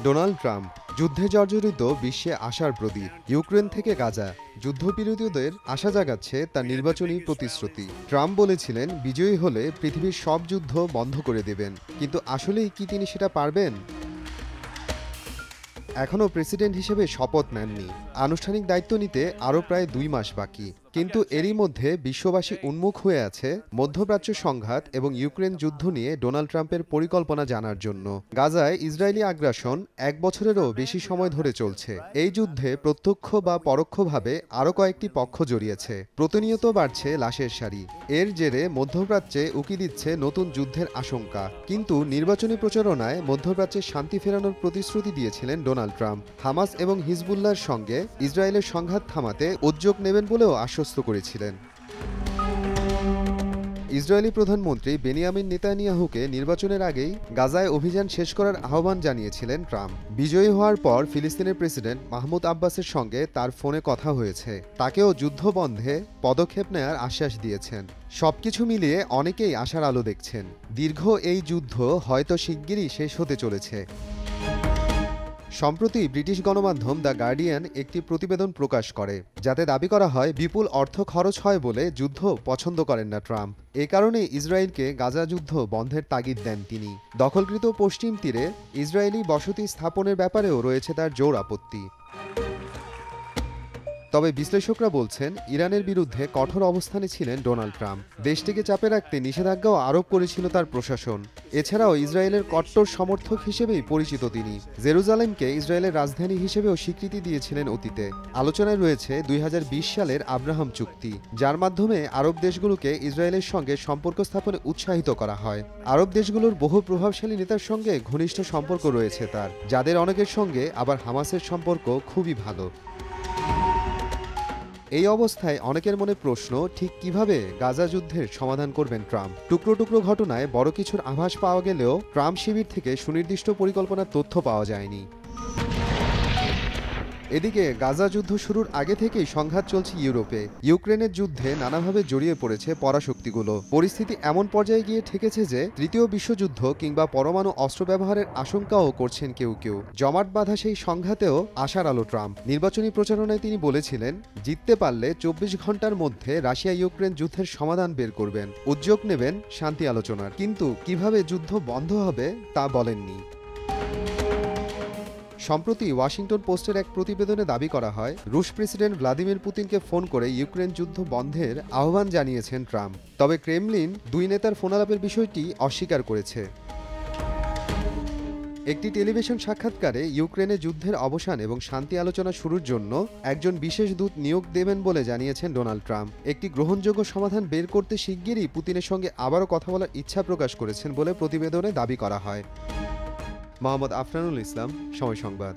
Donald Trump যুদ্ধে জর্জরিত বিশ্বে আশার প্রদীপ। ইউক্রেন থেকে গাজা যুদ্ধবিরোধীদের আশা জাগাচ্ছে তার নির্বাচনী প্রতিশ্রুতি। ট্রাম্প বলেছিলেন বিজয়ী হলে পৃথিবীর সব যুদ্ধ বন্ধ করে দেবেন, কিন্তু আসলেই কি তিনি সেটা পারবেন? এখনও প্রেসিডেন্ট হিসেবে শপথ নেননি। আনুষ্ঠানিক দায়িত্ব নিতে আরও প্রায় 2 মাস বাকি। কিন্তু এরই মধ্যে বিশ্ববাসী উন্মুখ হয়ে আছে মধ্যপ্রাচ্য সংঘাত এবং ইউক্রেন যুদ্ধ নিয়ে ডোনাল্ড ট্রাম্পের পরিকল্পনা জানার জন্য। গাজায় ইসরায়েলি আগ্রাসন 1 বছরেরও বেশি সময় ধরে চলছে। এই যুদ্ধে প্রত্যক্ষ বা পরোক্ষভাবে আরও কয়েকটি পক্ষ জড়িয়েছে। প্রতিনিয়ত বাড়ছে লাশের সারি। এর জেরে মধ্যপ্রাচ্যে উকি দিচ্ছে নতুন যুদ্ধের আশঙ্কা। কিন্তু নির্বাচনী প্রচারণায় মধ্যপ্রাচ্যে শান্তি ফেরানোর প্রতিশ্রুতি দিয়েছিলেন ডোনাল্ড ট্রাম্প। হামাস এবং হিজবুল্লাহর সঙ্গে ইসরায়েলের সংঘাত থামাতে উদ্যোগ নেবেন বলেও আশ্বস্ত করেছিলেন। ইসরায়েলি প্রধানমন্ত্রী বেনিয়ামিন নেতানিয়াহুকে নির্বাচনের আগেই গাজায় অভিযান শেষ করার আহ্বান জানিয়েছিলেন ট্রাম্প। বিজয়ী হওয়ার পর ফিলিস্তিনের প্রেসিডেন্ট মাহমুদ আব্বাসের সঙ্গে তার ফোনে কথা হয়েছে। তাকেও যুদ্ধ বন্ধে পদক্ষেপ নেয়ার আশ্বাস দিয়েছেন। সবকিছু মিলিয়ে অনেকেই আশার আলো দেখছেন। দীর্ঘ এই যুদ্ধ হয়তো শিগগিরই শেষ হতে চলেছে। সম্প্রতি ব্রিটিশ গণমাধ্যম দ্য গার্ডিয়ান একটি প্রতিবেদন প্রকাশ করে, যাতে দাবি করা হয় বিপুল অর্থ খরচ হয় বলে যুদ্ধ পছন্দ করেন না ট্রাম্প। এ কারণে ইসরায়েলকে গাজা যুদ্ধ বন্ধের তাগিদ দেন তিনি। দখলকৃত পশ্চিম তীরে ইসরায়েলি বসতি স্থাপনের ব্যাপারেও রয়েছে তার জোর আপত্তি। তবে বিশ্লেষকরা বলছেন ইরানের বিরুদ্ধে কঠোর অবস্থানে ছিলেন ডোনাল্ড ট্রাম্প। দেশটিকে চাপে রাখতে নিষেধাজ্ঞাও আরোপ করেছিল তার প্রশাসন। এছাড়াও ইসরায়েলের কট্টর সমর্থক হিসেবেই পরিচিত তিনি। জেরুজালেমকে ইসরায়েলের রাজধানী হিসেবেও স্বীকৃতি দিয়েছিলেন অতীতে। আলোচনায় রয়েছে 2020 সালের আব্রাহাম চুক্তি, যার মাধ্যমে আরব দেশগুলোকে ইসরায়েলের সঙ্গে সম্পর্ক স্থাপনে উৎসাহিত করা হয়। আরব দেশগুলোর বহু প্রভাবশালী নেতার সঙ্গে ঘনিষ্ঠ সম্পর্ক রয়েছে তার, যাদের অনেকের সঙ্গে আবার হামাসের সম্পর্ক খুবই ভালো। এই অবস্থায় অনেকের মনে প্রশ্ন, ঠিক কিভাবে গাজা যুদ্ধের সমাধান করবেন ট্রাম্প? টুকরো টুকরো ঘটনায় বড় কিছুর আভাস পাওয়া গেলেও ট্রাম্প শিবির থেকে সুনির্দিষ্ট পরিকল্পনার তথ্য পাওয়া যায়নি। এদিকে গাজা যুদ্ধ শুরুর আগে থেকেই সংঘাত চলছে ইউরোপে। ইউক্রেনের যুদ্ধে নানাভাবে জড়িয়ে পড়েছে পরাশক্তিগুলো। পরিস্থিতি এমন পর্যায়ে গিয়ে ঠেকেছে যে তৃতীয় বিশ্বযুদ্ধ কিংবা পরমাণু অস্ত্র ব্যবহারের আশঙ্কাও করছেন কেউ কেউ। জমাট বাঁধা সেই সংঘাতেও আশার আলো ট্রাম্প। নির্বাচনী প্রচারণায় তিনি বলেছিলেন, জিততে পারলে 24 ঘন্টার মধ্যে রাশিয়া ইউক্রেন যুদ্ধের সমাধান বের করবেন, উদ্যোগ নেবেন শান্তি আলোচনার। কিন্তু কিভাবে যুদ্ধ বন্ধ হবে তা বলেননি। সম্প্রতি ওয়াশিংটন পোস্টের এক প্রতিবেদনে দাবি করা হয়, রুশ প্রেসিডেন্ট ভ্লাদিমির পুতিনকে ফোন করে ইউক্রেন যুদ্ধ বন্ধের আহ্বান জানিয়েছেন ট্রাম্প। তবে ক্রেমলিন দুই নেতার ফোনালাপের বিষয়টি অস্বীকার করেছে। একটি টেলিভিশন সাক্ষাৎকারে ইউক্রেনে যুদ্ধের অবসান এবং শান্তি আলোচনা শুরুর জন্য একজন বিশেষ দূত নিয়োগ দেবেন বলে জানিয়েছেন ডোনাল্ড ট্রাম্প। একটি গ্রহণযোগ্য সমাধান বের করতে শিগগিরই পুতিনের সঙ্গে আবারও কথা বলার ইচ্ছা প্রকাশ করেছেন বলে প্রতিবেদনে দাবি করা হয়। মোহাম্মদ আফরানুল ইসলাম, সময় সংবাদ।